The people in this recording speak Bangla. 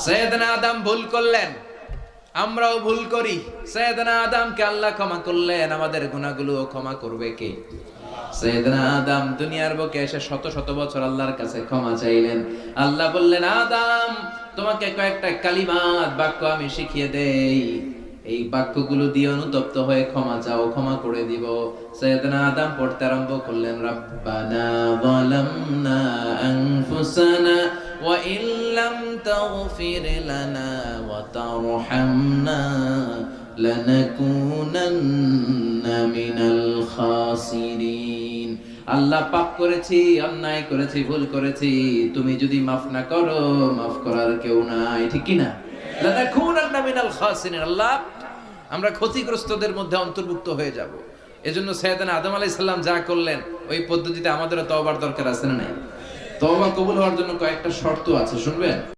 সৈয়দনা আদম ভুল করলেন, আমরাও ভুল করি। সৈয়দনা আদমকে আল্লাহ ক্ষমা করলেন, আমাদের গুনাহগুলো ক্ষমা করবে কে? সৈয়দনা আদম দুনিয়ার বুকে এসে শত শত বছর আল্লাহর কাছে ক্ষমা চাইলেন। আল্লাহ বললেন, আদম তোমাকে কয়েকটা কালিমাত বাক্য আমি শিখিয়ে দেই, এই বাক্যগুলো দিয়ে অনুতপ্ত হয়ে ক্ষমা চাও, ক্ষমা করে দিব। সৈয়দনা আদম পড়তে আরম্ভ করলেন, রব্বানা যালামনা আনফুসানা ওয়া ইল্লাম তাগফির লানা ওয়া তারহামনা লানাকুনান্না মিনাল খাসিরিন। আল্লাহ পাপ করেছি, অন্যায় করেছি, ভুল করেছি, তুমি যদি মাফ না করো, মাফ করার কেউ নাই, ঠিক কি না? লানাকুনান্না মিনাল খাসিরিন, আল্লাহ আমরা ক্ষতিগ্রস্তদের মধ্যে অন্তর্ভুক্ত হয়ে যাব। এজন্য সাইয়েদনা আদম আলাইহিস সালাম যা করলেন ওই পদ্ধতিতে আমাদেরও তওবার দরকার আছে না নাই? তওবা কবুল হওয়ার জন্য কয়েকটা শর্ত আছে, শুনবেন?